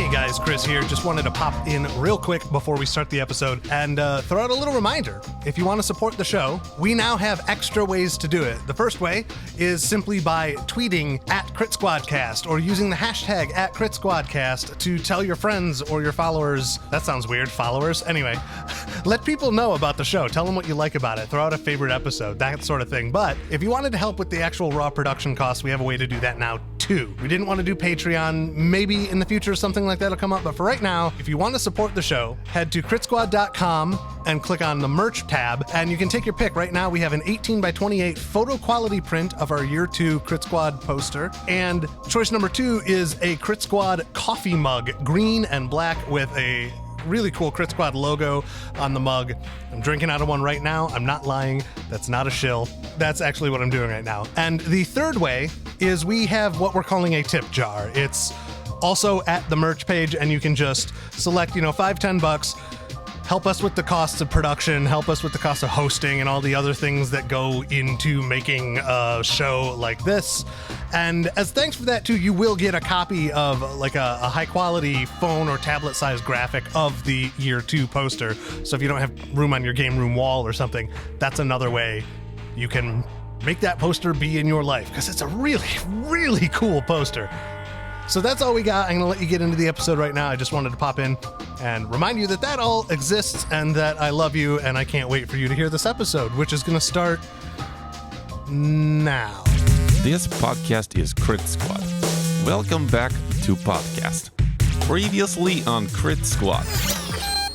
Hey guys, Chris here. Just wanted to pop in real quick before we start the episode and throw out a little reminder. If you want to support the show, we now have extra ways to do it. The first way is simply by tweeting at CritSquadcast or using the hashtag at CritSquadcast to tell your friends or your followers. That sounds weird, followers. Anyway, let people know about the show. Tell them what you like about it. Throw out a favorite episode, that sort of thing. But if you wanted to help with the actual raw production costs, we have a way to do that now too. We didn't want to do Patreon. Maybe in the future something like that'll come up, but for right now, if you want to support the show, head to critsquad.com and click on the merch tab, and you can take your pick. Right now, we have an 18 by 28 photo quality print of our Year 2 Crit Squad poster, and choice number 2 is a Crit Squad coffee mug, green and black with a really cool Crit Squad logo on the mug. I'm drinking out of one right now. I'm not lying. That's not a shill. That's actually what I'm doing right now. And the third way is we have what we're calling a tip jar. It's also at the merch page, and you can just select, $5-10, help us with the costs of production, help us with the cost of hosting and all the other things that go into making a show like this. And as thanks for that too, you will get a copy of like a high quality phone or tablet sized graphic of the Year 2 poster. So if you don't have room on your game room wall or something, that's another way you can make that poster be in your life, because it's a really, really cool poster. So that's all we got. I'm going to let you get into the episode right now. I just wanted to pop in and remind you that all exists and that I love you, and I can't wait for you to hear this episode, which is going to start now. This podcast is Crit Squad. Welcome back to podcast. Previously on Crit Squad.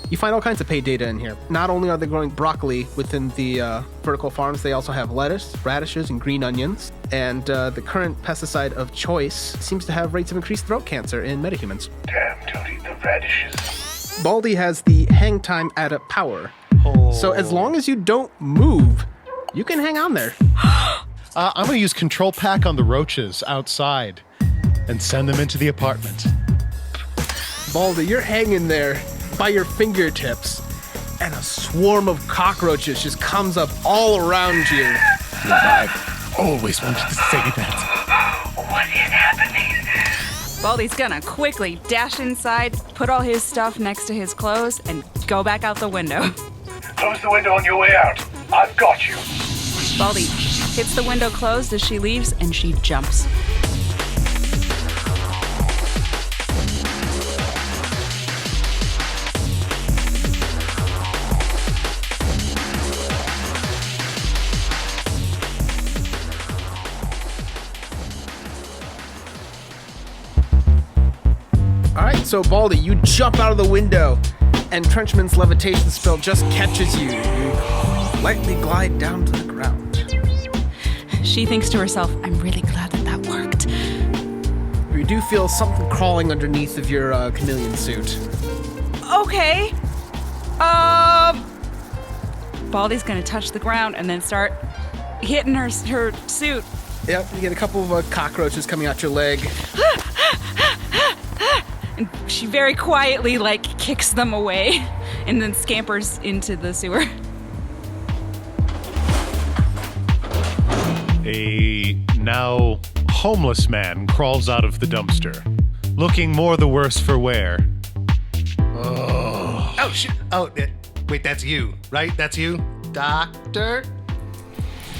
You find all kinds of paid data in here. Not only are they growing broccoli within the vertical farms, they also have lettuce, radishes, and green onions. And the current pesticide of choice seems to have rates of increased throat cancer in metahumans. Damn, don't eat the radishes. Baldy has the hang time at a power. Oh. So as long as you don't move, you can hang on there. I'm going to use Control Pack on the roaches outside and send them into the apartment. Baldy, you're hanging there by your fingertips, and a swarm of cockroaches just comes up all around you. I've always wanted to say that. What is happening? Baldy's gonna quickly dash inside, put all his stuff next to his clothes, and go back out the window. Close the window on your way out. I've got you. Baldy hits the window closed as she leaves, and she jumps. So, Baldy, you jump out of the window, and Trencherman's levitation spell just catches you. You lightly glide down to the ground. She thinks to herself, I'm really glad that worked. You do feel something crawling underneath of your chameleon suit. Okay. Baldy's gonna touch the ground and then start hitting her suit. Yep, you get a couple of cockroaches coming out your leg. And she very quietly, kicks them away and then scampers into the sewer. A now homeless man crawls out of the dumpster, looking more the worse for wear. Oh, shit. Oh, wait, that's you, right? That's you? Doctor?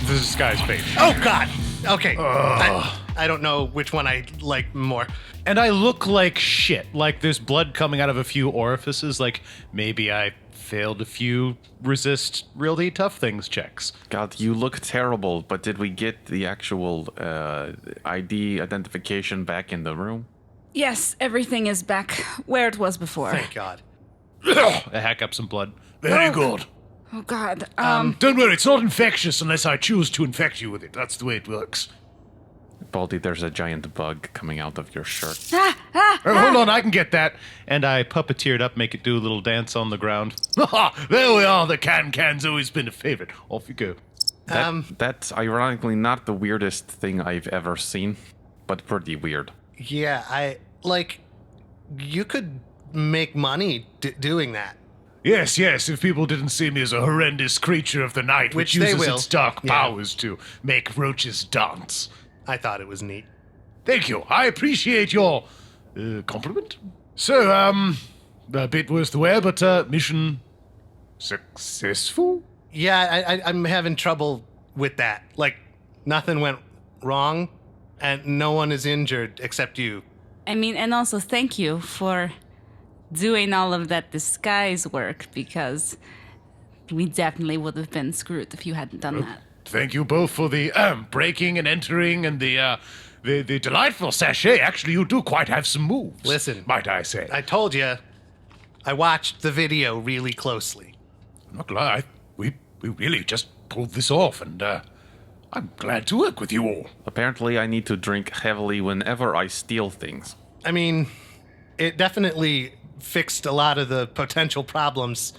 This is Sky's face. Oh, God. Okay. I don't know which one I like more. And I look like shit. Like there's blood coming out of a few orifices. Like maybe I failed a few resist really tough things checks. God, you look terrible, but did we get the actual ID identification back in the room? Yes, everything is back where it was before. Thank God. I hack up some blood. Very good. Oh, God. Don't worry, it's not infectious unless I choose to infect you with it. That's the way it works. Baldy, there's a giant bug coming out of your shirt. Hold on, I can get that. And I puppeteer it up, make it do a little dance on the ground. There we are, the can's always been a favorite. Off you go. That's ironically not the weirdest thing I've ever seen, but pretty weird. Yeah, you could make money doing that. Yes, if people didn't see me as a horrendous creature of the night which they uses will. its dark Yeah. powers to make roaches dance. I thought it was neat. Thank you. I appreciate your compliment. So, a bit worse the wear, but mission successful? Yeah, I'm having trouble with that. Like, nothing went wrong, and no one is injured except you. I mean, and also thank you for doing all of that disguise work, because we definitely would have been screwed if you hadn't done that. Thank you both for the breaking and entering and the delightful sachet. Actually, you do quite have some moves. Listen. Might I say. I told you, I watched the video really closely. I'm not gonna lie, we really just pulled this off, and I'm glad to work with you all. Apparently, I need to drink heavily whenever I steal things. I mean, it definitely fixed a lot of the potential problems.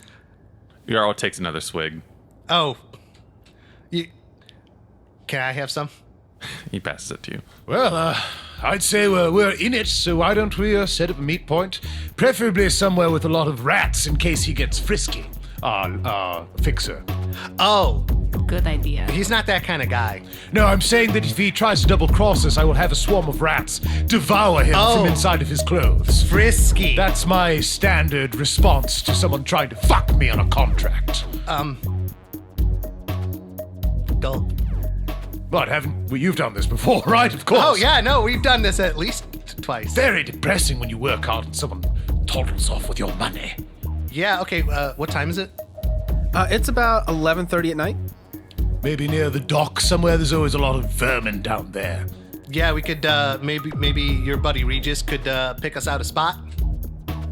Yaro takes another swig. Oh. Can I have some? He passes it to you. Well, I'd say we're in it, so why don't we set up a meet point? Preferably somewhere with a lot of rats in case he gets frisky. Fixer. Oh, Good idea. he's not that kind of guy. No, I'm saying that if he tries to double-cross us, I will have a swarm of rats devour him Oh. from inside of his clothes. Frisky. That's my standard response to someone trying to fuck me on a contract. Gulp. But you've done this before, right? Of course. Oh, yeah, no, we've done this at least twice. Very depressing when you work hard and someone toddles off with your money. Yeah, okay, what time is it? It's about 11:30 at night. Maybe near the dock somewhere. There's always a lot of vermin down there. Yeah, we could, maybe your buddy Regis could, pick us out a spot.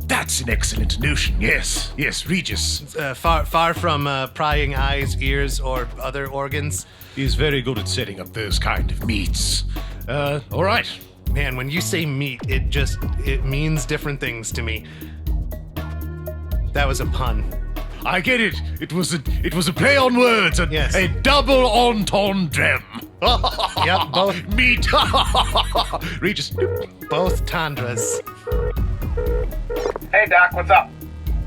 That's an excellent notion. Yes, Regis. Far from, prying eyes, ears, or other organs. He's very good at setting up those kind of meets. All right. Man, when you say meat, it means different things to me. That was a pun. I get it. It was a play on words. Yes. A double entendre. Yep, both Meet. Regis. both tundras. Hey, Doc, what's up?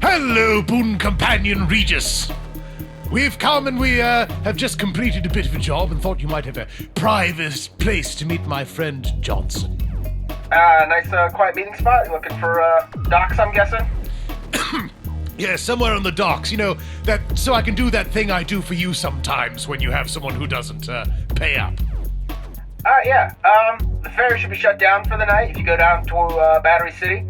Hello, boon companion Regis. We've come and we have just completed a bit of a job and thought you might have a private place to meet my friend Johnson. Nice, quiet meeting spot. You looking for, docs, I'm guessing? Yeah, somewhere on the docks. You know, so I can do that thing I do for you sometimes when you have someone who doesn't pay up. Yeah. The ferry should be shut down for the night if you go down to, Battery City.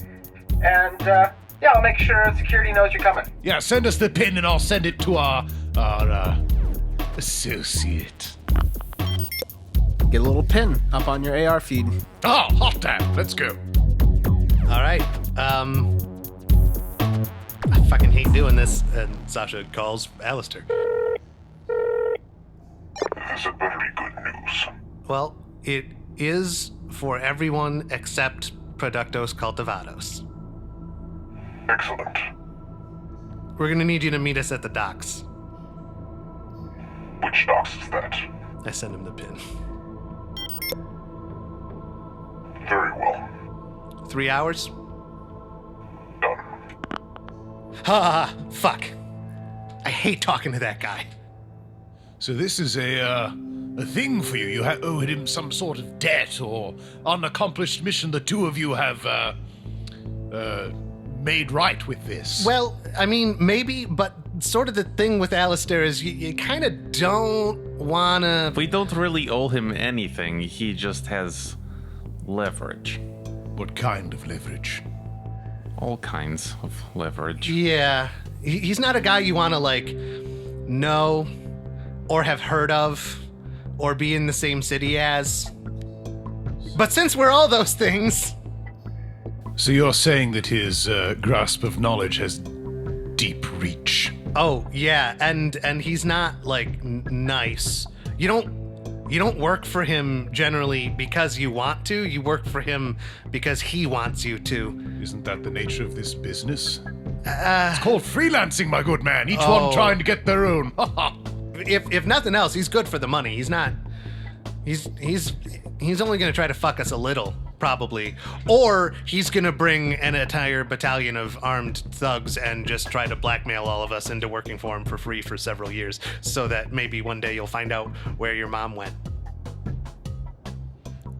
And, yeah, I'll make sure security knows you're coming. Yeah, send us the pin and I'll send it to our associate. Get a little pin up on your AR feed. Oh, hot damn. Let's go. All right, I fucking hate doing this. And Sasha calls Alistair. This had better be good news. Well, it is for everyone except Productos Cultivados. Excellent. We're gonna need you to meet us at the docks. Which docs is that? I send him the pin. Very well. 3 hours? Done. Fuck. I hate talking to that guy. So this is a thing for you. You owed him some sort of debt or unaccomplished mission. The two of you have made right with this. Well, I mean, maybe, but sort of the thing with Alistair is you kind of don't wanna... We don't really owe him anything. He just has leverage. What kind of leverage? All kinds of leverage. Yeah. He's not a guy you wanna, like, know or have heard of or be in the same city as. But since we're all those things... So you're saying that his grasp of knowledge has deep reach. Oh, yeah, and he's not, like, nice. You don't work for him generally because you want to. You work for him because he wants you to. Isn't that the nature of this business? It's called freelancing, my good man. Each one trying to get their own. If nothing else, he's good for the money. He's not. He's only gonna try to fuck us a little, probably, or he's gonna bring an entire battalion of armed thugs and just try to blackmail all of us into working for him for free for several years, so that maybe one day you'll find out where your mom went.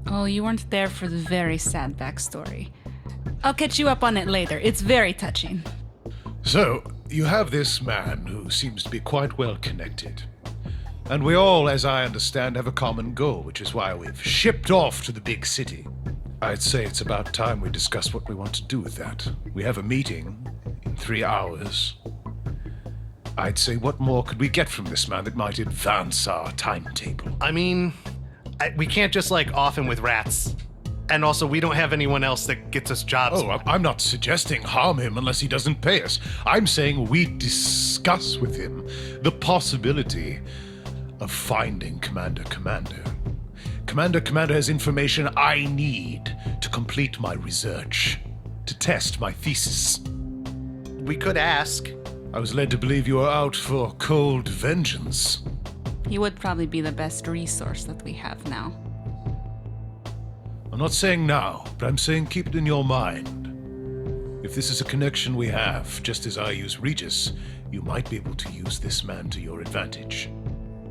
Oh, you weren't there for the very sad backstory. I'll catch you up on it later. It's very touching. So, you have this man who seems to be quite well connected. And we all, as I understand, have a common goal, which is why we've shipped off to the big city. I'd say it's about time we discuss what we want to do with that. We have a meeting in 3 hours. I'd say, what more could we get from this man that might advance our timetable? I mean, we can't just, like, off him with rats. And also, we don't have anyone else that gets us jobs. Oh, I'm not suggesting harm him unless he doesn't pay us. I'm saying we discuss with him the possibility of finding Commander Commander. Commander Commander has information I need to complete my research, to test my thesis. We could ask. I was led to believe you are out for cold vengeance. He would probably be the best resource that we have now. I'm not saying now, but I'm saying keep it in your mind. If this is a connection we have, just as I use Regis, you might be able to use this man to your advantage.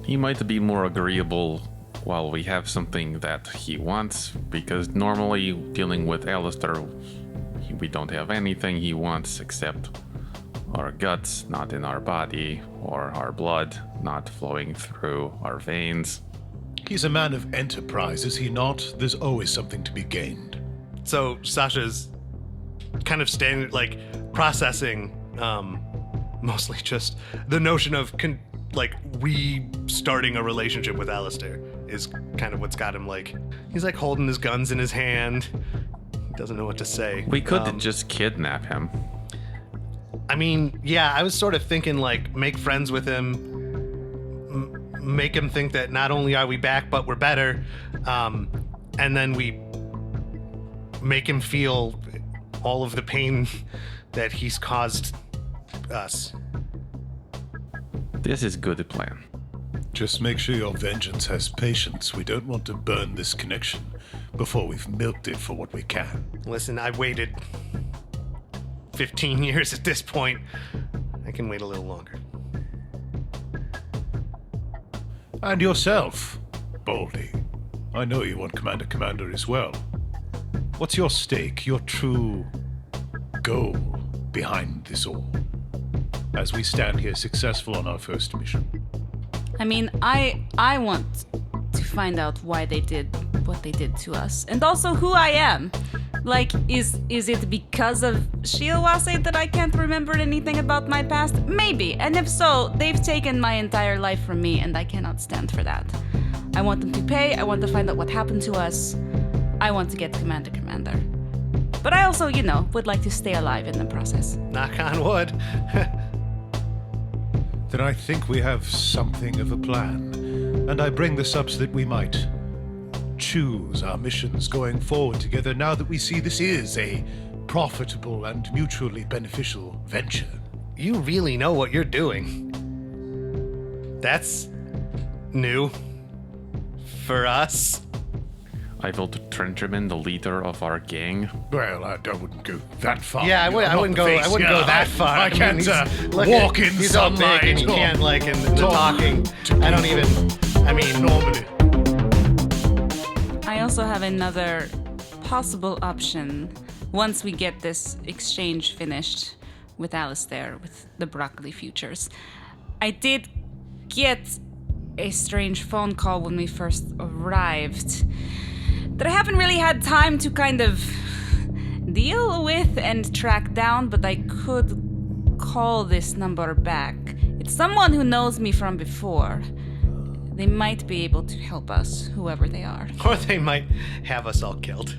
He might be more agreeable while we have something that he wants, because normally dealing with Alistair, we don't have anything he wants except our guts not in our body, or our blood not flowing through our veins. He's a man of enterprise, is he not? There's always something to be gained. So Sasha's kind of standing, like, processing, mostly just the notion of, restarting a relationship with Alistair is kind of what's got him, like, he's, like, holding his guns in his hand. He doesn't know what to say. We could just kidnap him. I mean, yeah, I was sort of thinking, like, make friends with him, make him think that not only are we back, but we're better, and then we make him feel all of the pain that he's caused us. This is good plan. Just make sure your vengeance has patience. We don't want to burn this connection before we've milked it for what we can. Listen, I've waited 15 years at this point. I can wait a little longer. And yourself, Baldy. I know you want Commander Commander as well. What's your stake, your true goal behind this all? As we stand here successful on our first mission. I mean, I want to find out why they did what they did to us, and also who I am. Like, is it because of Shiawase that I can't remember anything about my past? Maybe, and if so, they've taken my entire life from me, and I cannot stand for that. I want them to pay, I want to find out what happened to us, I want to get Commander Commander. But I also, would like to stay alive in the process. Knock on wood. Then I think we have something of a plan. And I bring this up so that we might choose our missions going forward together now that we see this is a profitable and mutually beneficial venture. You really know what you're doing. That's new for us. I will Trencherman, the leader of our gang. Well, I wouldn't go that far. Yeah, I wouldn't go that far. I can't mean, walk in he's all sunlight. big and he can't, like, in the talking. I don't even, normally. I also have another possible option once we get this exchange finished with Alistair, with the broccoli futures. I did get a strange phone call when we first arrived that I haven't really had time to kind of deal with and track down, but I could call this number back. It's someone who knows me from before. They might be able to help us, whoever they are. or they might have us all killed.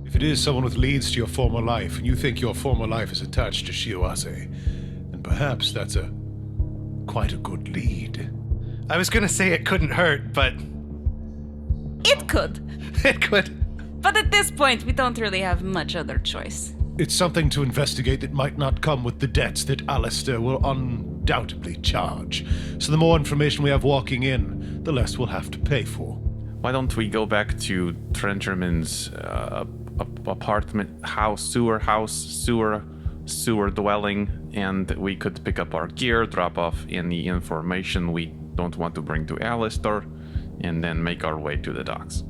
If it is someone with leads to your former life, and you think your former life is attached to Shiawase, then perhaps that's quite a good lead. I was gonna say it couldn't hurt, but It could. it could. But at this point, we don't really have much other choice. It's something to investigate that might not come with the debts that Alistair will undoubtedly charge. So the more information we have walking in, the less we'll have to pay for. Why don't we go back to Trencherman's apartment, sewer dwelling, and we could pick up our gear, drop off any information we don't want to bring to Alistair, and then make our way to the docks.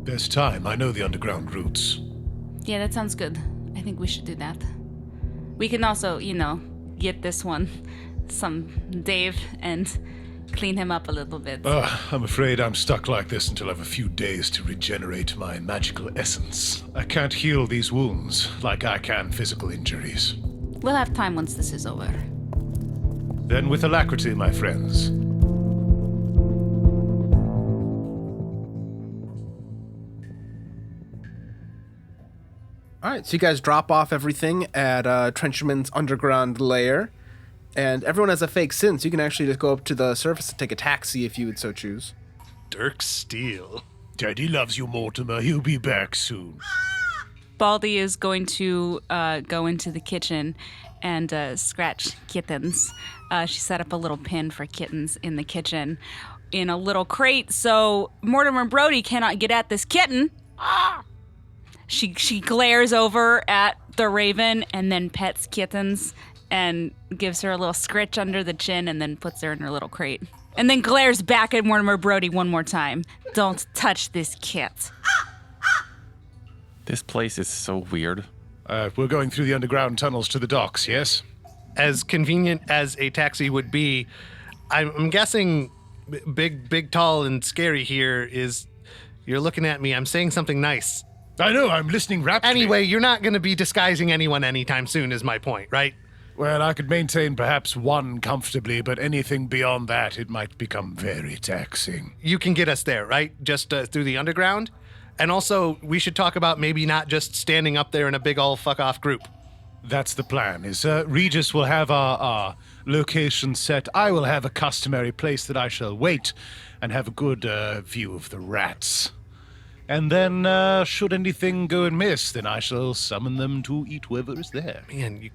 There's time. I know the underground routes. Yeah, that sounds good. I think we should do that. We can also, get this one some Dave and clean him up a little bit. I'm afraid I'm stuck like this until I have a few days to regenerate my magical essence. I can't heal these wounds like I can physical injuries. We'll have time once this is over. Then with alacrity, my friends. All right, so you guys drop off everything at Trencherman's underground lair, and everyone has a fake SIN, so you can actually just go up to the surface and take a taxi if you would so choose. Dirk Steele. Daddy loves you, Mortimer. He'll be back soon. Baldy is going to go into the kitchen and scratch kittens. She set up a little pin for kittens in the kitchen in a little crate, so Mortimer Brody cannot get at this kitten. She glares over at the raven and then pets kittens and gives her a little scritch under the chin and then puts her in her little crate. And then glares back at Mortimer Brody one more time. Don't touch this kit. This place is so weird. We're going through the underground tunnels to the docks, yes? As convenient as a taxi would be, I'm guessing big, tall, and scary here is you're looking at me. I'm saying something nice. I know, I'm listening rapidly. Anyway, you're not going to be disguising anyone anytime soon is my point, right? Well, I could maintain perhaps one comfortably, but anything beyond that, it might become very taxing. You can get us there, right? Just through the underground? And also, we should talk about maybe not just standing up there in a big all fuck-off group. That's the plan, is Regis will have our location set. I will have a customary place that I shall wait and have a good view of the rats. And then, should anything go amiss, then I shall summon them to eat whoever is there. Man, you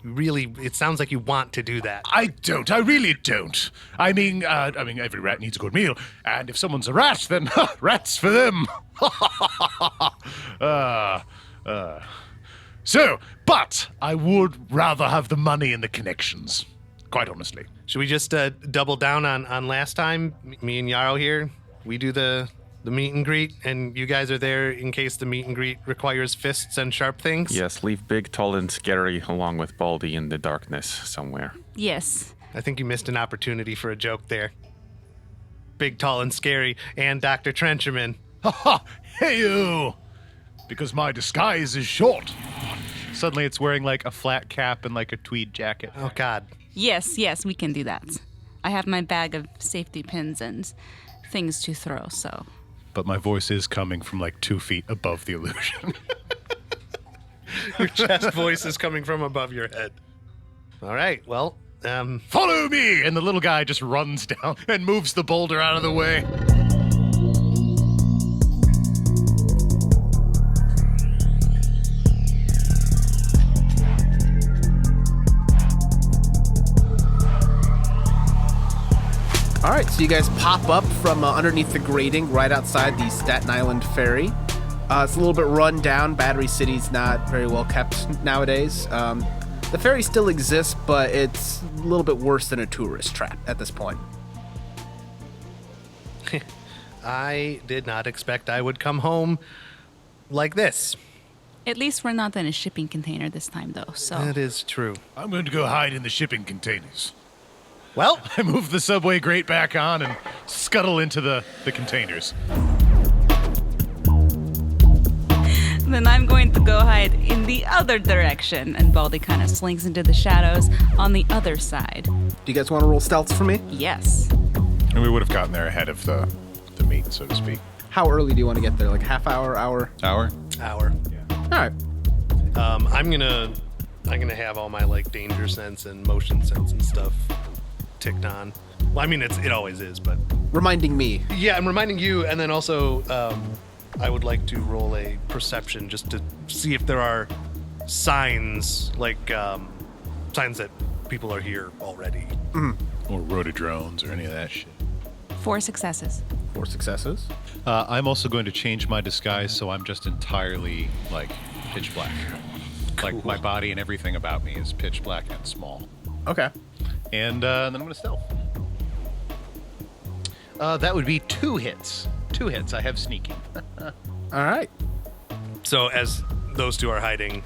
really, it sounds like you want to do that. I don't. I really don't. I mean, every rat needs a good meal, and if someone's a rat, then rats for them. But I would rather have the money and the connections, quite honestly. Should we just double down on last time? Me and Yaro here, we do the meet and greet, and you guys are there in case the meet and greet requires fists and sharp things? Yes, leave Big, Tall, and Scary along with Baldy in the darkness somewhere. Yes. I think you missed an opportunity for a joke there. Big, Tall, and Scary, and Dr. Trencherman. Ha ha! Hey-o! Because my disguise is short. Suddenly it's wearing like a flat cap and like a tweed jacket. Oh, God. Yes, we can do that. I have my bag of safety pins and things to throw, so... But my voice is coming from like 2 feet above the illusion. Your chest voice is coming from above your head. All right, well, Follow me! And the little guy just runs down and moves the boulder out of the way. All right, so you guys pop up from underneath the grating right outside the Staten Island ferry. It's a little bit run down. Battery City's not very well kept nowadays. The ferry still exists, but it's a little bit worse than a tourist trap at this point. I did not expect I would come home like this. At least we're not in a shipping container this time, though, so... That is true. I'm going to go hide in the shipping containers. Well, I move the subway grate back on and scuttle into the containers. Then I'm going to go hide in the other direction, and Baldy kind of slinks into the shadows on the other side. Do you guys want to roll stealths for me? Yes. And we would have gotten there ahead of the meet, so to speak. How early do you want to get there? Like half hour, hour? Hour? hour. All right. I'm gonna have all my like danger sense and motion sense and stuff ticked on. Well, I mean it always is, but Reminding me. yeah, I'm reminding you, and then also I would like to roll a perception just to see if there are signs like signs that people are here already. Or rotodrones or any of that shit. 4 successes. 4 successes. I'm also going to change my disguise so I'm just entirely like pitch black. Like my body and everything about me is pitch black and small. Okay. And then I'm going to stealth. That would be 2 hits. 2 hits. I have sneaking. All right. So as those two are hiding,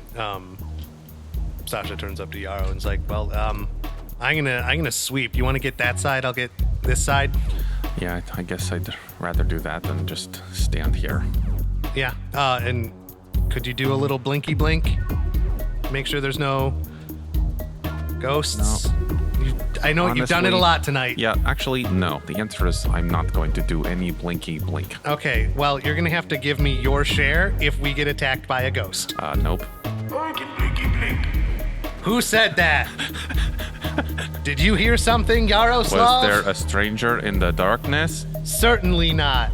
Sasha turns up to Yaro and is like, well, I'm gonna sweep. You want to get that side? I'll get this side. Yeah, I guess I'd rather do that than just stand here. Yeah. And could you do a little blinky blink? Make sure there's no ghosts. No. I know you've done it a Honestly, lot tonight. Yeah, actually, no. The answer is I'm not going to do any blinky blink. Okay, well, you're gonna have to give me your share if we get attacked by a ghost. Nope. I can blinky blink. Who said that? Did you hear something, Yaroslav? Was there a stranger in the darkness? Certainly not.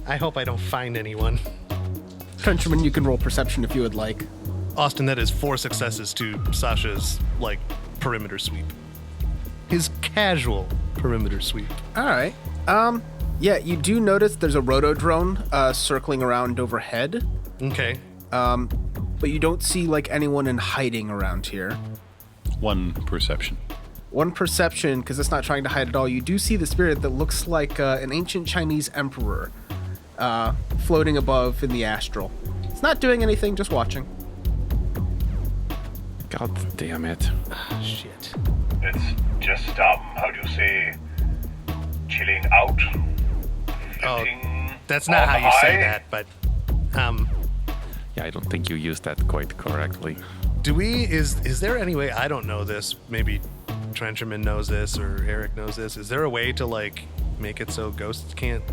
I hope I don't find anyone. Trencherman, you can roll perception if you would like. Austin, that is 4 successes to Sasha's, perimeter sweep. His casual perimeter sweep. All right. Yeah, you do notice there's a roto drone circling around overhead, Okay. but you don't see anyone in hiding around here. 1 perception. 1 perception, because it's not trying to hide at all. You do see the spirit that looks like an ancient Chinese emperor floating above in the astral. It's not doing anything, just watching. God damn it. Shit. It's just, how do you say, chilling out? Floating That's not how you say high? that, but Yeah, I don't think you used that quite correctly. is there any way, I don't know this, maybe Trencherman knows this or Eric knows this, is there a way to make it so ghosts can't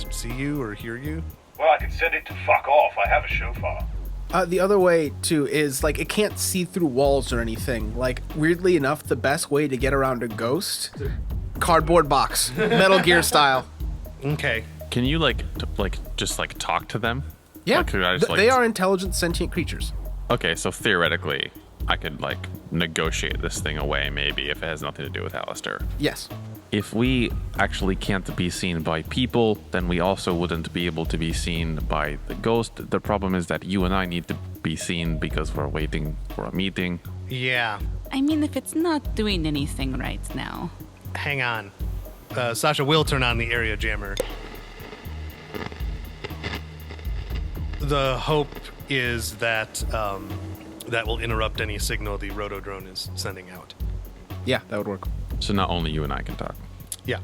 see you or hear you? Well, I can send it to fuck off. I have a shofar. The other way, too, is, it can't see through walls or anything. Weirdly enough, the best way to get around a ghost, cardboard box, Metal Gear style. Okay. Can you just talk to them? Yeah, Could I just, they are intelligent, sentient creatures. Okay, so theoretically, I could negotiate this thing away maybe if it has nothing to do with Alistair. Yes. If we actually can't be seen by people, then we also wouldn't be able to be seen by the ghost. The problem is that you and I need to be seen because we're waiting for a meeting. Yeah. I mean, if it's not doing anything right now. Hang on. Sasha will turn on the area jammer. The hope is that that will interrupt any signal the rotodrone is sending out. Yeah, that would work. So not only you and I can talk. Yeah.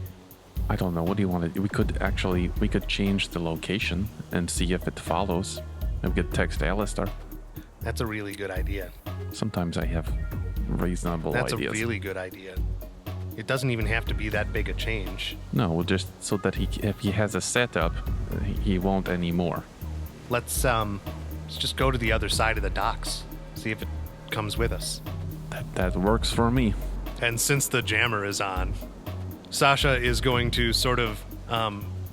I don't know. What do you want to do? We could change the location and see if it follows. And we could text Alistair. That's a really good idea. Sometimes I have reasonable That's ideas. a really good idea. It doesn't even have to be that big a change. No, we'll just so that if he has a setup, he won't anymore. Let's just go to the other side of the docks. See if it comes with us. That works for me. And since the jammer is on, Sasha is going to sort of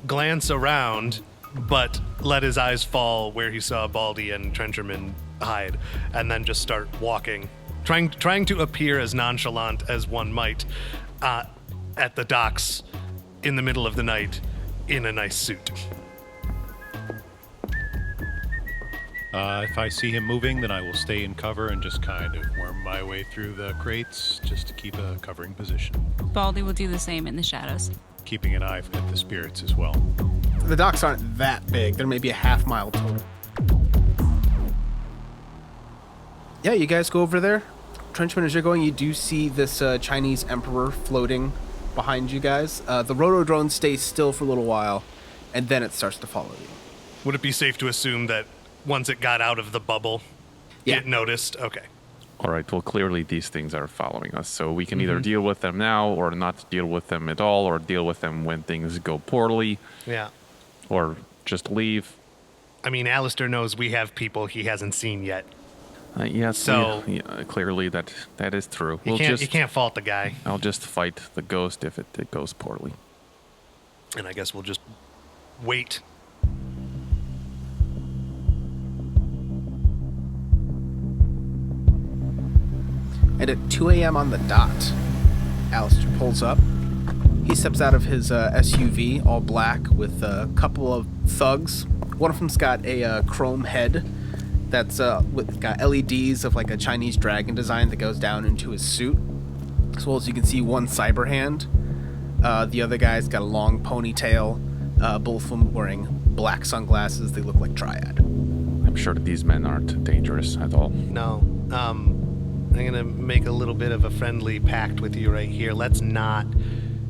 glance around, but let his eyes fall where he saw Baldy and Trencherman hide, and then just start walking, trying to appear as nonchalant as one might at the docks in the middle of the night in a nice suit. If I see him moving, then I will stay in cover and just kind of worm my way through the crates just to keep a covering position, Baldy will do the same in the shadows. keeping an eye at the spirits as well. The docks aren't that big. They're maybe a half mile total. Yeah, you guys go over there. Trenchman, as you're going, you do see this Chinese emperor floating behind you guys. The rotodrone stays still for a little while, and then it starts to follow you. Would it be safe to assume that once it got out of the bubble, it noticed? Okay. All right, well, clearly these things are following us, so we can either deal with them now or not deal with them at all, or deal with them when things go poorly, Yeah. or just leave. I mean, Alistair knows we have people he hasn't seen yet. Yes, So- clearly that is true. You can't fault the guy. I'll just fight the ghost if it goes poorly. And I guess we'll just wait. And at 2 a.m. on the dot, Alistair pulls up. He steps out of his SUV, all black, with a couple of thugs. One of them's got a chrome head that's got LEDs of a Chinese dragon design that goes down into his suit. As well as you can see one cyber hand. The other guy's got a long ponytail. Both of them wearing black sunglasses. They look like Triad. I I'm sure these men aren't dangerous at all. No. I'm gonna make a little bit of a friendly pact with you right here. Let's not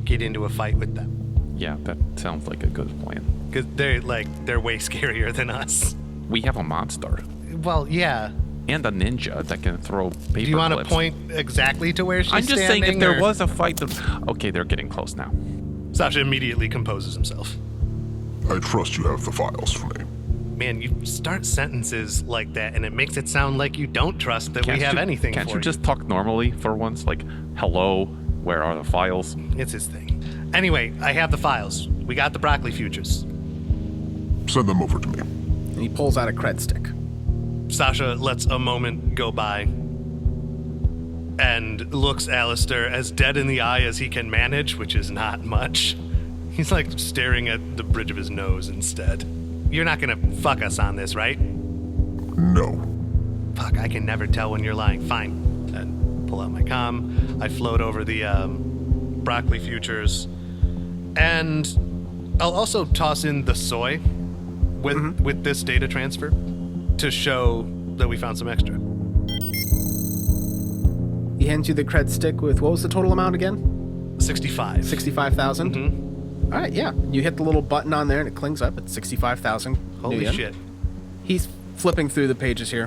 get into a fight with them. Yeah, that sounds like a good plan. Because they're way scarier than us. We have a monster. Well, yeah. And a ninja that can throw paper Do you want to clips. point exactly to where she's I'm just saying, if standing, there or- was a fight... Okay, they're getting close now. Sasha immediately composes himself. I trust you have the files for me. Man, you start sentences like that, and it makes it sound like you don't trust that we have anything Can't for you just talk normally for once? Like, hello, where are the files? It's his thing. Anyway, I have the files. We got the broccoli futures. Send them over to me. And he pulls out a cred stick. Sasha lets a moment go by and looks Alistair as dead in the eye as he can manage, which is not much. He's like staring at the bridge of his nose instead. You're not gonna fuck us on this, right? No. Fuck, I can never tell when you're lying. Fine. And pull out my comm. I float over the broccoli futures. And I'll also toss in the soy with this data transfer to show that we found some extra. He hands you the cred stick with, what was the total amount again? 65. 65,000? Mm-hmm. All right, yeah. You hit the little button on there and it clings up. It's 65,000. Holy shit. He's flipping through the pages here.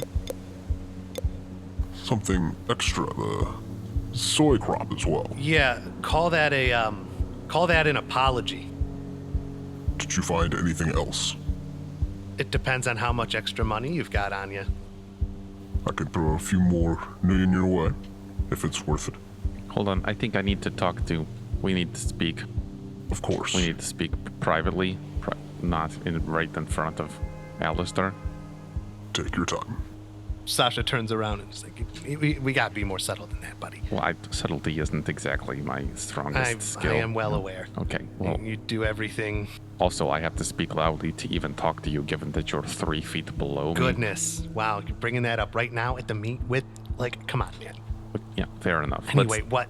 Something extra, the soy crop as well. Yeah, call that an apology. Did you find anything else? It depends on how much extra money you've got on you. I could throw a few more in your way, if it's worth it. Hold on, I think I need to talk to... We need to speak. Of course. We need to speak privately, not right in front of Alistair. Take your time. Sasha turns around and is like, we gotta be more subtle than that, buddy. Well, subtlety isn't exactly my strongest skill. I am well aware. Okay, well... You do everything. Also, I have to speak loudly to even talk to you, given that you're 3 feet below me. Goodness. Wow, you're bringing that up right now at the meet with, come on, man. Yeah, fair enough. Anyway, what?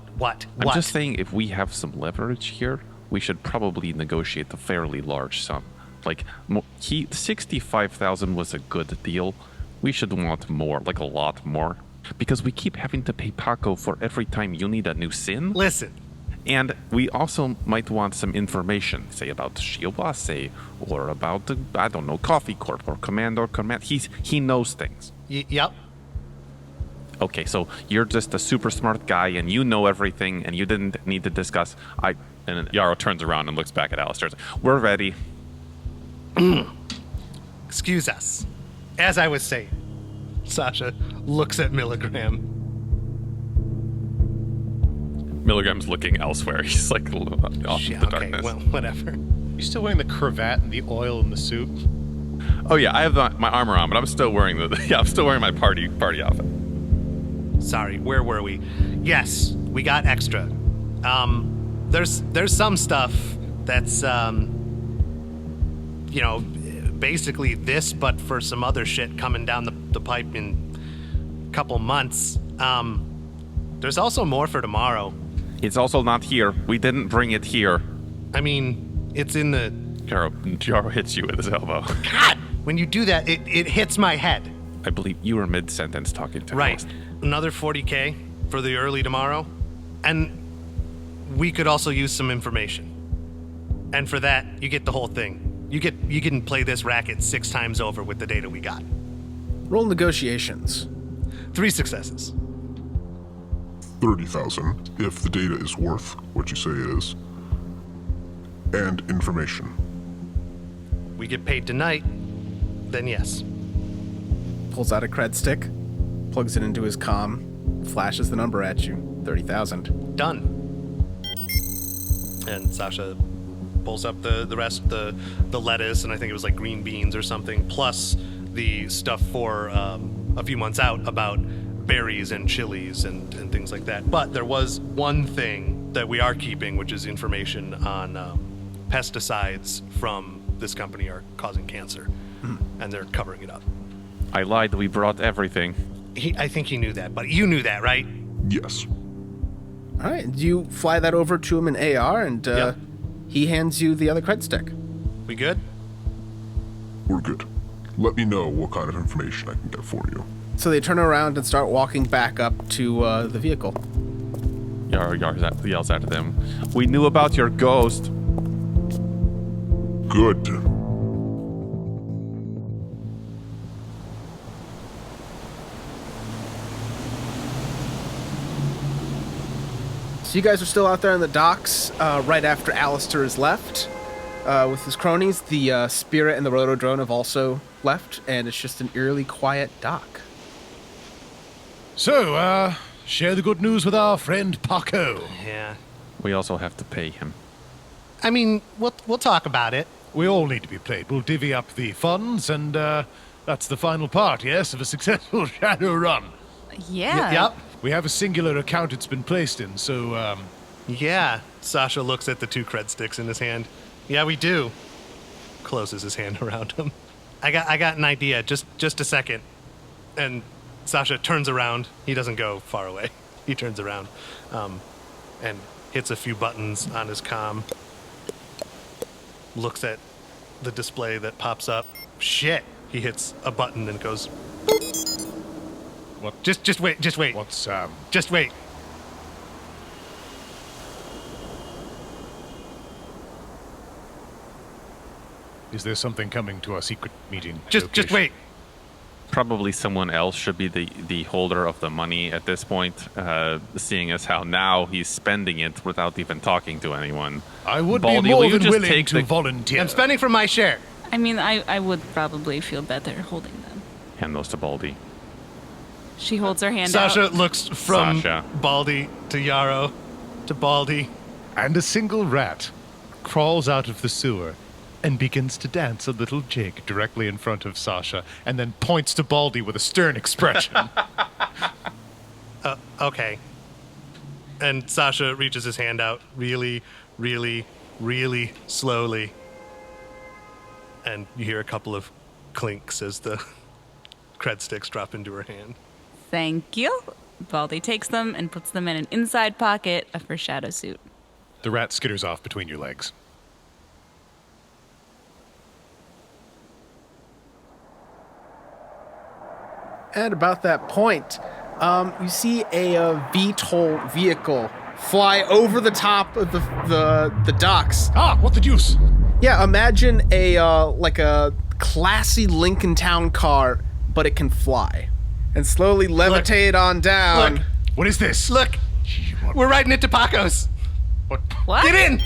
I'm just saying, if we have some leverage here, we should probably negotiate a fairly large sum. 65,000 was a good deal. We should want more, a lot more. Because we keep having to pay Paco for every time you need a new sin. Listen. And we also might want some information, say about Shiawase, or about the, I don't know, Coffee Corp, or Command. He knows things. Yep. Okay, so you're just a super smart guy, and you know everything, and you didn't need to discuss. And Yaro turns around and looks back at Alistair. We're ready. Excuse us. As I was saying, Sasha looks at Milligram. Milligram's looking elsewhere. He's off in the darkness. Well, whatever. You still wearing the cravat and the oil in the suit? Oh yeah, I have my armor on, but I'm still wearing I'm still wearing my party outfit. Sorry, where were we? Yes, we got extra. There's some stuff that's basically this, but for some other shit coming down the pipe in a couple months. There's also more for tomorrow. It's also not here. We didn't bring it here. I mean, it's in the... Yaro hits you with his elbow. God! When you do that, it hits my head. I believe you were mid-sentence talking to Right. Alistair. Another 40K for the early tomorrow. And we could also use some information. And for that, you get the whole thing. You can play this racket 6 times over with the data we got. Roll negotiations. 3 successes. 30,000 if the data is worth what you say it is. And information. We get paid tonight, then yes. Pulls out a cred stick, plugs it into his comm, flashes the number at you. 30,000. Done. And Sasha pulls up the rest, the lettuce, and I think it was green beans or something, plus the stuff for a few months out about berries and chilies and things like that. But there was one thing that we are keeping, which is information on pesticides from this company are causing cancer, and they're covering it up. I lied. We brought everything. I think he knew that, but you knew that, right? Yes. All right, you fly that over to him in AR, and Yep. he hands you the other cred stick. We good? We're good. let me know what kind of information I can get for you. So they turn around and start walking back up to the vehicle. Yaro yells at them. We knew about your ghost. Good. So you guys are still out there in the docks right after Alistair has left with his cronies. The Spirit and the Rotodrone have also left, and it's just an eerily quiet dock. So, share the good news with our friend Paco. Yeah. We also have to pay him. I mean, we'll talk about it. We all need to be paid. We'll divvy up the funds, and that's the final part, yes, of a successful shadow run. Yeah. Yep. We have a singular account it's been placed in, so, Yeah. Sasha looks at the 2 cred sticks in his hand. Yeah, we do. Closes his hand around him. I got an idea. Just a second. And Sasha turns around. He doesn't go far away. He turns around and hits a few buttons on his comm. Looks at the display that pops up. Shit. He hits a button and goes. What? Just wait. What's, Just wait. Is there something coming to our secret meeting? Just location? wait. Probably someone else should be the holder of the money at this point, seeing as how now he's spending it without even talking to anyone. I would Baldy, be more will you than just willing take to the- volunteer. I'm spending from my share. I mean, I would probably feel better holding them. Hand those to Baldy. She holds her hand Sasha out. looks from Sasha. Baldy to Yaro to Baldy. And a single rat crawls out of the sewer and begins to dance a little jig directly in front of Sasha, and then points to Baldy with a stern expression. Okay. And Sasha reaches his hand out really, really, really slowly. And you hear a couple of clinks as the cred sticks drop into her hand. Thank you. Baldy takes them and puts them in an inside pocket of her shadow suit. The rat skitters off between your legs. At about that point, you see a VTOL vehicle fly over the top of the docks. Ah, what the deuce? Yeah, imagine a like a classy Lincoln Town car, but it can fly and slowly levitate on down. Look. What is this? Look! We're riding it to Paco's! What? What? Get in!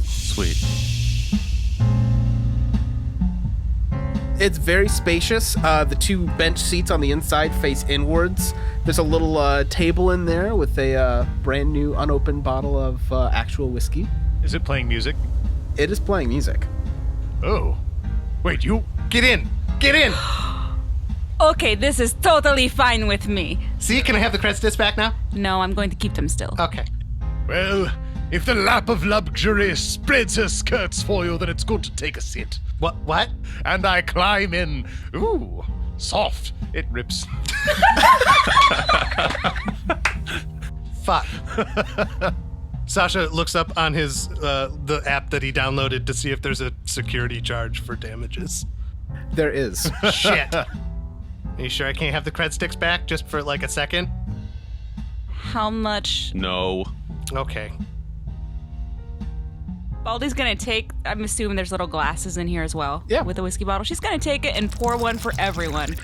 Sweet. It's very spacious. The 2 bench seats on the inside face inwards. There's a little table in there with a brand new unopened bottle of actual whiskey. Is it playing music? It is playing music. Oh. Wait, you... Get in! Get in! Okay, this is totally fine with me. See, can I have the cred sticks back now? No, I'm going to keep them still. Okay. Well, if the lap of luxury spreads her skirts for you, then it's good to take a sit. What? And I climb in. Ooh, soft. It rips. Fuck. Sasha looks up on his the app that he downloaded to see if there's a security charge for damages. There is. Shit. Are you sure I can't have the cred sticks back just for like a second? How much? No. Okay. Baldy's gonna take, I'm assuming there's little glasses in here as well. Yeah. With a whiskey bottle. She's gonna take it and pour one for everyone.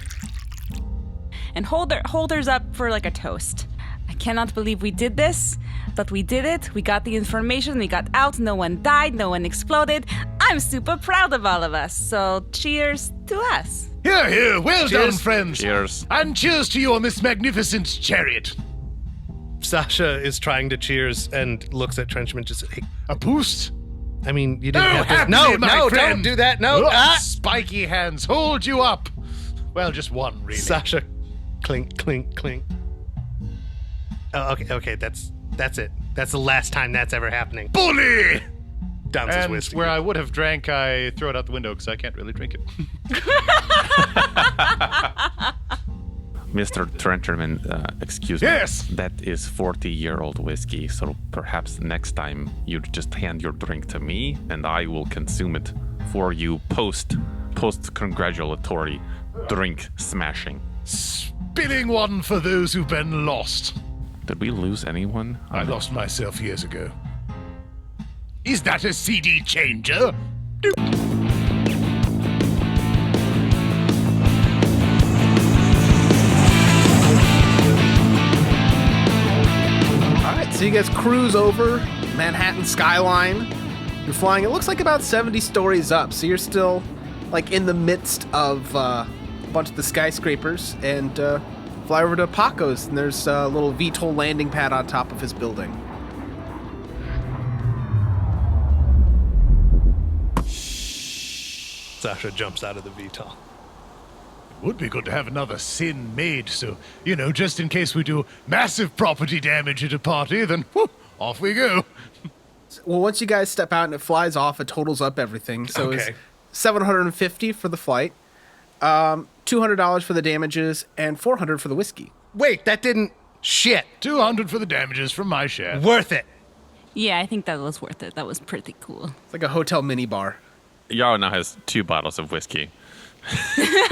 And hold hers up for like a toast. I cannot believe we did this, but we did it. We got the information, we got out, no one died, no one exploded. I'm super proud of all of us. So cheers to us. Here, here. Well done, Cheers. friends. Cheers. And cheers to you on this magnificent chariot. Sasha is trying to cheers and looks at Trencherman just hey, A boost? I mean, you didn't Oh, have to. happily, No, my no, friend. don't do that. No. Look, Ah! spiky hands hold you up. Well, just one, really. Sasha clink, clink, clink. Oh, okay, that's it. That's the last time that's ever happening. Bully! Downs his And whiskey. where I would have drank, I throw it out the window because I can't really drink it. Mr. Trencherman, excuse me. Yes? That is 40-year-old whiskey, so perhaps next time you'd just hand your drink to me, and I will consume it for you post post-congratulatory drink smashing. Spilling one for those who've been lost. Did we lose anyone? I lost myself years ago. Is that a CD changer? Alright, so you guys cruise over Manhattan skyline. You're flying, it looks like about 70 stories up, so you're still like in the midst of a bunch of the skyscrapers, and fly over to Paco's, and there's a little VTOL landing pad on top of his building. Sasha jumps out of the VTOL. Would be good to have another sin made, so, just in case we do massive property damage at a party, then whoop, off we go. Well, once you guys step out and it flies off, it totals up everything. So Okay. it's $750 for the flight, $200 for the damages, and $400 for the whiskey. Wait, that didn't... Shit. 200 for the damages from my share. Worth it. Yeah, I think that was worth it. That was pretty cool. It's like a hotel mini bar. Yaro now has 2 bottles of whiskey.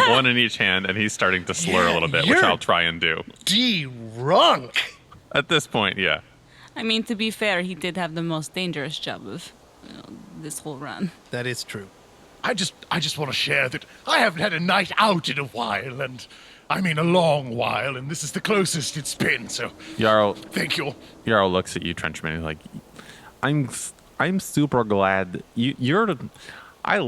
One in each hand, and he's starting to slur a little bit, which you're- I'll try and do. Drunk. At this point, yeah. I mean, to be fair, he did have the most dangerous job of this whole run. That is true. I just want to share that I haven't had a night out in a while, and I mean a long while, and this is the closest it's been, so Yaro thank you. Yaro looks at you, Trencherman, and he's like, I'm super glad you're I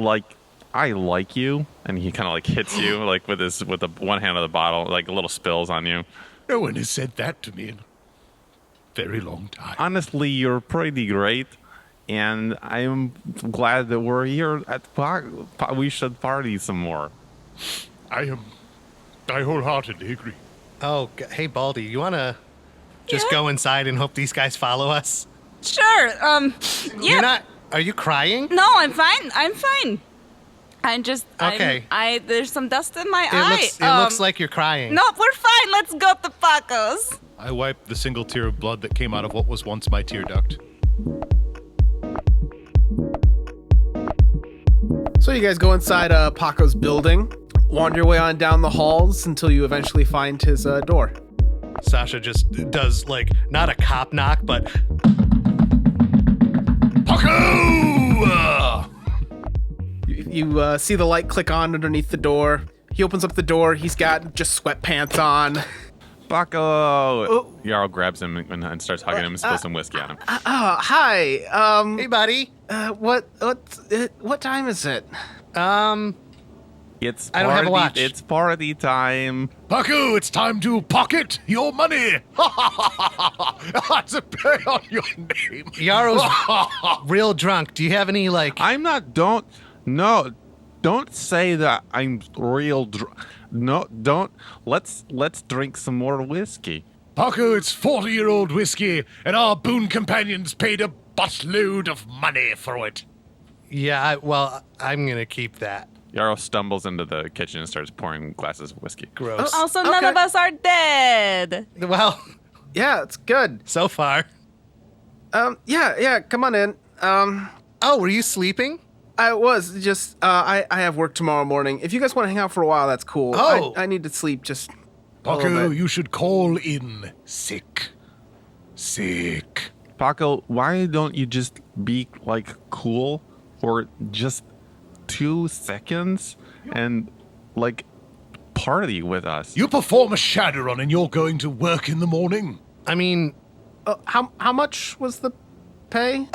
like you, and he kind of like hits you like with the one hand of the bottle, like little spills on you. No one has said that to me in a very long time. Honestly, you're pretty great, and I'm glad that we're here at we should party some more. I wholeheartedly agree. Oh, hey, Baldy, you want to just go inside and hope these guys follow us? Sure. Yeah. You're not... Are you crying? No, I'm fine. I'm fine. Okay. There's some dust in my eye. It looks like you're crying. No, we're fine. Let's go to Paco's. I wiped the single tear of blood that came out of what was once my tear duct. So you guys go inside Paco's building, wander your way on down the halls until you eventually find his door. Sasha just does, like, not a cop knock, but... Paco! You see the light click on underneath the door. He opens up the door. He's got just sweatpants on. Paco! Yaro grabs him and starts hugging him and spills some whiskey on him. Hi. Hey, buddy. What time is it? It's I don't have a party- watch. It's party time. Paco, it's time to pocket your money. That's a play on your name. Yaro's real drunk. Do you have any, like... I'm not. Don't say that I'm real drunk. No, don't. Let's drink some more whiskey. Paco, it's 40-year-old whiskey, and our boon companions paid a buttload of money for it. Yeah, I'm going to keep that. Yaro stumbles into the kitchen and starts pouring glasses of whiskey. Gross. Also, none of us are dead. Well, Yeah, it's good. so far. Yeah, come on in. Oh, were you sleeping? I was just, I have work tomorrow morning. If you guys want to hang out for a while, that's cool. Oh. I need to sleep just a little Paco, bit. you should call in sick. Sick. Paco, why don't you just be like cool for just 2 seconds and like party with us? You perform a shadow run and you're going to work in the morning? I mean, How much was the pay?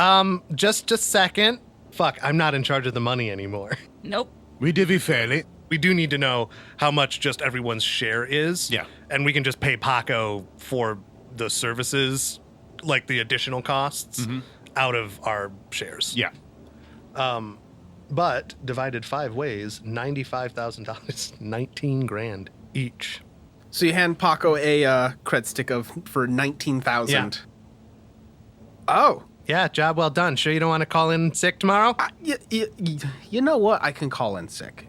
just a second. Fuck, I'm not in charge of the money anymore. Nope. We divvy fairly. We do need to know how much just everyone's share is. Yeah. And we can just pay Paco for the services, like the additional costs, out of our shares. Yeah. But divided 5 ways, $95,000, 19 grand each. So you hand Paco a cred stick for 19,000. Oh. Yeah, job well done. Sure you don't want to call in sick tomorrow? You know what? I can call in sick.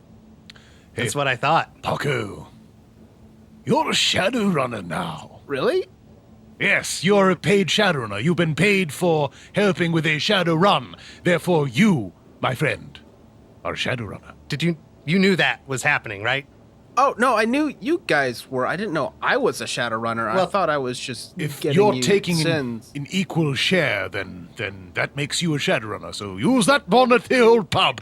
That's what I thought. Paco, you're a shadow runner now. Really? Yes, you're a paid shadowrunner. You've been paid for helping with a shadow run. Therefore, you, my friend, are a shadowrunner. Did you You knew that was happening, right? Oh, no, I knew you guys were. I didn't know I was a Shadowrunner. I thought I was just If getting you're you taking sins. an equal share, then that makes you a Shadowrunner. So use that bond at the old pub.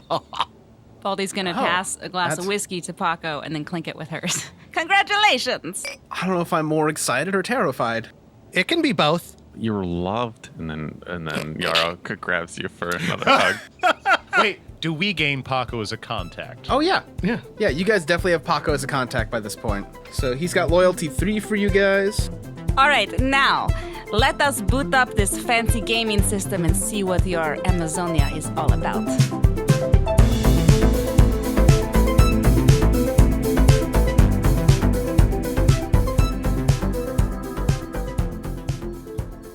Baldy's gonna pass a glass of that's- whiskey to Paco and then clink it with hers. Congratulations! I don't know if I'm more excited or terrified. It can be both. You're loved, and then Yaro grabs you for another hug. Wait, do we gain Paco as a contact? Oh, yeah. Yeah. Yeah, you guys definitely have Paco as a contact by this point. So he's got loyalty 3 for you guys. All right, now let us boot up this fancy gaming system and see what your Amazonia is all about.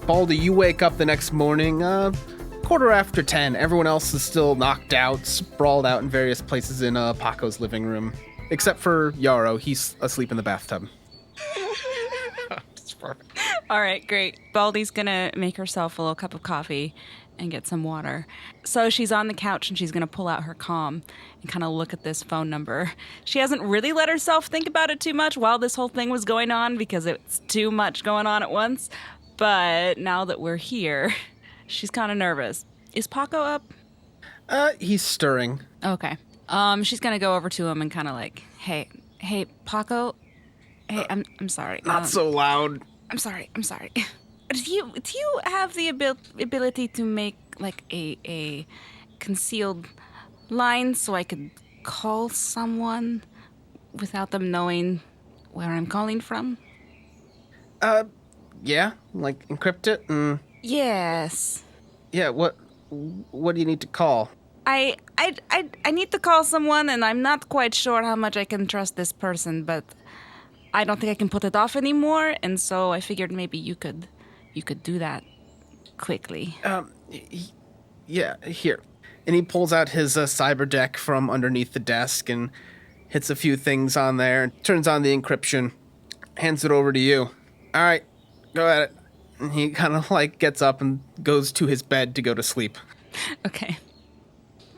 Baldy, you wake up the next morning, 10:15. Everyone else is still knocked out, sprawled out in various places in Paco's living room. Except for Yaro, he's asleep in the bathtub. All right, great. Baldy's gonna make herself a little cup of coffee and get some water. So she's on the couch and she's gonna pull out her comm and kind of look at this phone number. She hasn't really let herself think about it too much while this whole thing was going on because it's too much going on at once. But now that we're here, she's kind of nervous. Is Paco up? He's stirring. Okay. She's gonna go over to him and kind of like, hey, Paco. Hey, I'm sorry. Not so loud. I'm sorry. Do you have the ability to make like a concealed line so I could call someone without them knowing where I'm calling from? Yeah, like encrypt it and... Yes. Yeah, what do you need to call? I need to call someone, and I'm not quite sure how much I can trust this person, but I don't think I can put it off anymore, and so I figured maybe you could do that quickly. Yeah, here. And he pulls out his cyber deck from underneath the desk and hits a few things on there, turns on the encryption, hands it over to you. All right, go at it. And he kind of like gets up and goes to his bed to go to sleep. Okay.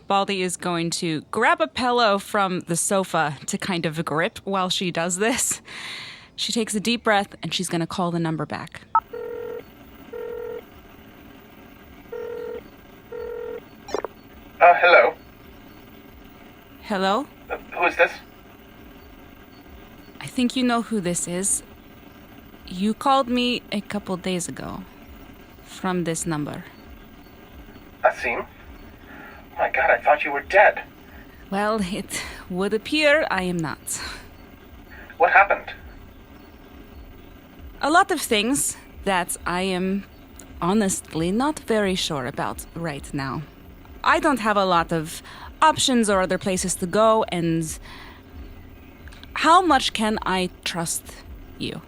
Baldy is going to grab a pillow from the sofa to kind of grip while she does this. She takes a deep breath and she's going to call the number back. Hello. Hello? Who is this? I think you know who this is. You called me a couple days ago from this number. Asim? Oh my god, I thought you were dead. Well, it would appear I am not. What happened? A lot of things that I am honestly not very sure about right now. I don't have a lot of options or other places to go, and how much can I trust you?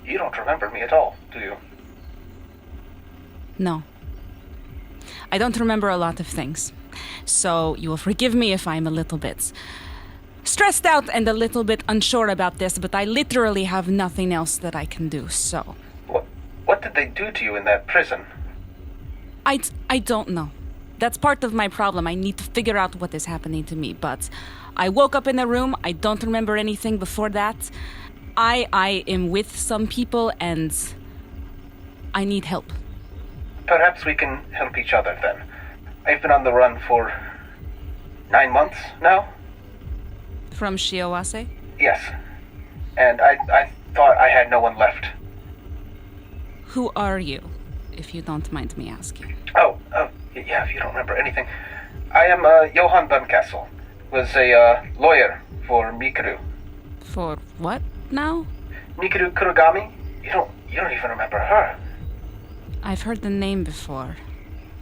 You don't remember me at all, do you? No. I don't remember a lot of things. So you will forgive me if I'm a little bit stressed out and a little bit unsure about this, but I literally have nothing else that I can do, so... What did they do to you in that prison? I don't know. That's part of my problem. I need to figure out what is happening to me, but I woke up in a room. I don't remember anything before that. I am with some people, and I need help. Perhaps we can help each other then. I've been on the run for 9 months now. From Shiawase? Yes. And I thought I had no one left. Who are you, if you don't mind me asking? Yeah, if you don't remember anything. I am Johan Buncastle. Was a lawyer for Mikuru. For what now? Mikuru Kurogami? You don't even remember her. I've heard the name before.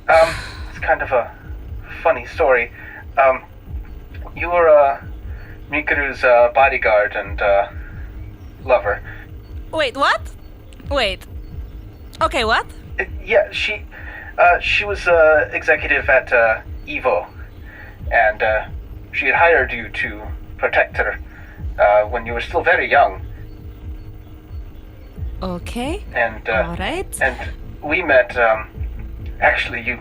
It's kind of a funny story. You were Mikuru's bodyguard and lover. Wait, what? Wait. Okay, what? Yeah, she was executive at Evo, and she had hired you to protect her when you were still very young. Okay. And all right. And we met. Actually, you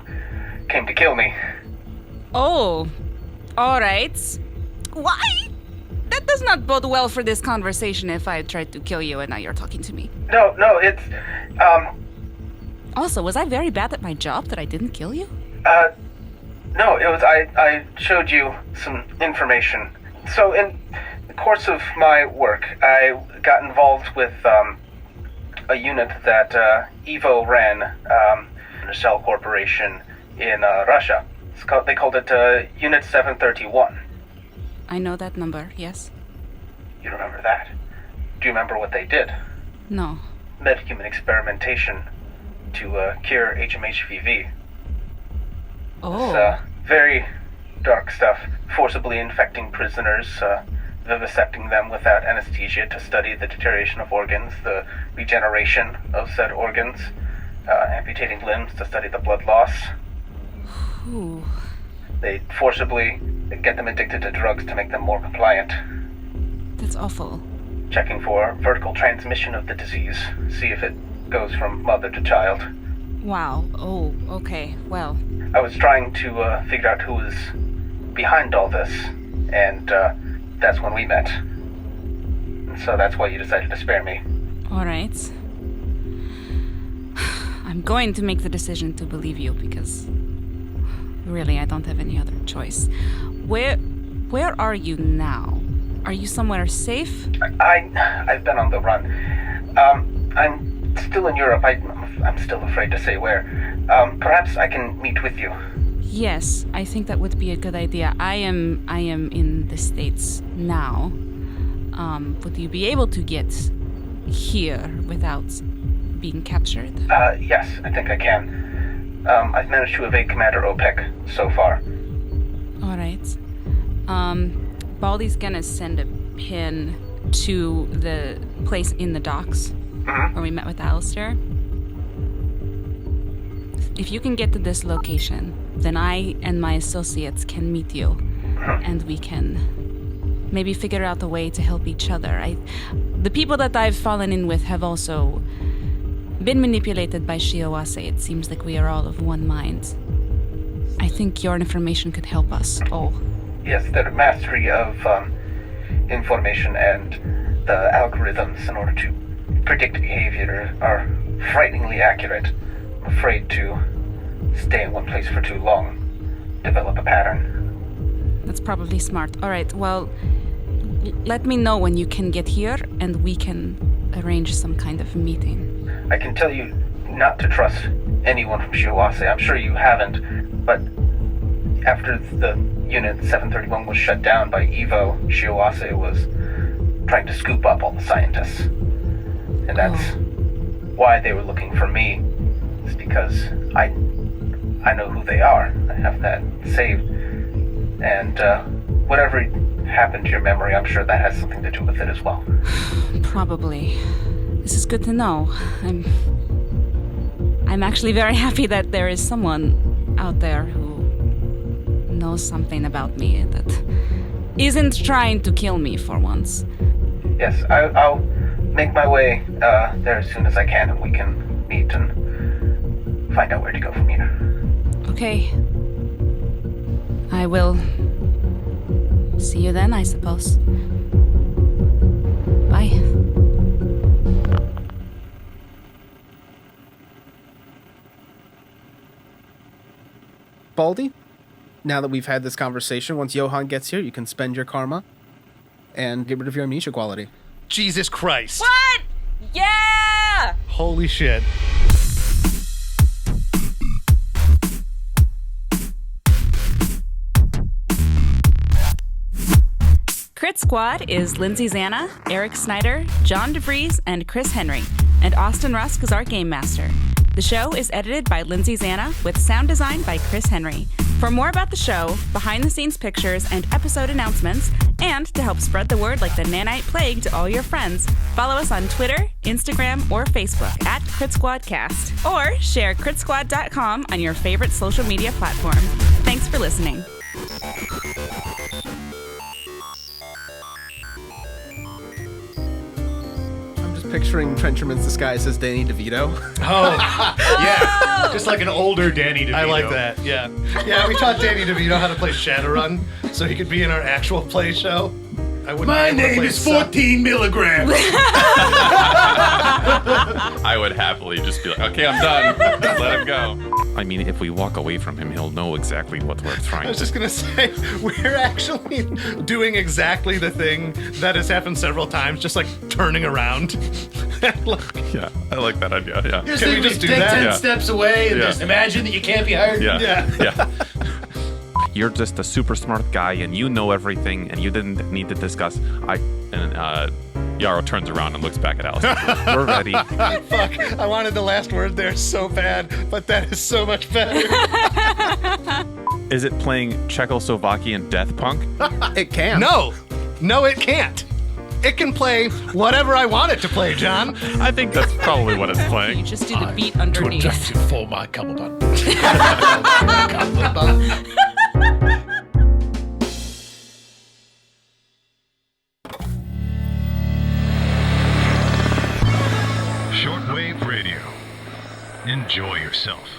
came to kill me. Oh, all right. Why? That does not bode well for this conversation if I tried to kill you and now you're talking to me. No, it's, Also, was I very bad at my job that I didn't kill you? no, it was, I showed you some information. So in the course of my work, I got involved with, a unit that, Evo ran, a shell corporation in, Russia. They called it, Unit 731. I know that number, yes. You remember that? Do you remember what they did? No. Metahuman experimentation to, cure HMHVV. Oh. It's, very dark stuff. Forcibly infecting prisoners, vivisecting them without anesthesia to study the deterioration of organs, the regeneration of said organs, amputating limbs to study the blood loss. Ooh. They forcibly get them addicted to drugs to make them more compliant. That's awful. Checking for vertical transmission of the disease, see if it goes from mother to child. Wow. Oh, okay. Well, I was trying to figure out who was behind all this, and that's when we met. And so that's why you decided to spare me. all right. I'm going to make the decision to believe you because really I don't have any other choice. Where are you now? Are you somewhere safe? I've been on the run. I'm still in Europe. I'm still afraid to say where. Perhaps I can meet with you. Yes, I think that would be a good idea. I am in the States now. Would you be able to get here without being captured? Yes, I think I can. I've managed to evade Commander OPEC so far. All right. Baldy's gonna send a pin to the place in the docks where we met with Alistair. If you can get to this location, then I and my associates can meet you, and we can maybe figure out a way to help each other. The people that I've fallen in with have also been manipulated by Shiawase. It seems like we are all of one mind. I think your information could help us all. Yes, their mastery of information and the algorithms in order to predict behavior are frighteningly accurate. I'm afraid to stay in one place for too long, develop a pattern. That's probably smart. All right, well, let me know when you can get here, and we can arrange some kind of meeting. I can tell you not to trust anyone from Shiawase. I'm sure you haven't, but after the Unit 731 was shut down by Evo, Shiawase was trying to scoop up all the scientists. And that's why they were looking for me. It's because I know who they are. I have that saved. And whatever happened to your memory, I'm sure that has something to do with it as well. Probably. This is good to know. I'm actually very happy that there is someone out there who knows something about me that isn't trying to kill me for once. Yes, I'll make my way there as soon as I can, and we can meet and find out where to go from here. Okay. I will see you then, I suppose. Bye. Baldy, now that we've had this conversation, once Johan gets here, you can spend your karma and get rid of your amnesia quality. Jesus Christ. What? Yeah! Holy shit. Crit Squad is Lindsay Zanna, Eric Snyder, John DeVries, and Chris Henry, and Austin Rusk is our game master. The show is edited by Lindsay Zanna with sound design by Chris Henry. For more about the show, behind-the-scenes pictures, and episode announcements, and to help spread the word like the nanite plague to all your friends, follow us on Twitter, Instagram, or Facebook at CritSquadCast, or share CritSquad.com on your favorite social media platform. Thanks for listening. I'm just picturing entering Trencherman's disguise as Danny DeVito. Oh, yeah. Just like an older Danny DeVito. I like that. Yeah. Yeah, we taught Danny DeVito how to play Shadowrun so he could be in our actual play show. I wouldn't My be able to name play is Sub. 14 milligrams. I would happily just be like, okay, I'm done. Let him go. I mean, if we walk away from him, he'll know exactly what we're I trying was to just gonna say, we're actually doing exactly the thing that has happened several times, just like turning around. Yeah, I like that idea. Yeah. Can we just do take that? 10 Yeah. steps away and Yeah. just imagine that you can't be hired? Yeah. Yeah. Yeah. You're just a super smart guy and you know everything and you didn't need to discuss. Yaro turns around and looks back at Alice. We're ready. Fuck, I wanted the last word there so bad, but that is so much better. Is it playing Czechoslovakian death punk? It can. No, it can't. It can play whatever I want it to play, John. I think that's probably what it's You playing. just do the beat Too underneath. attractive for my cummerbund. Shortwave radio. Enjoy yourself.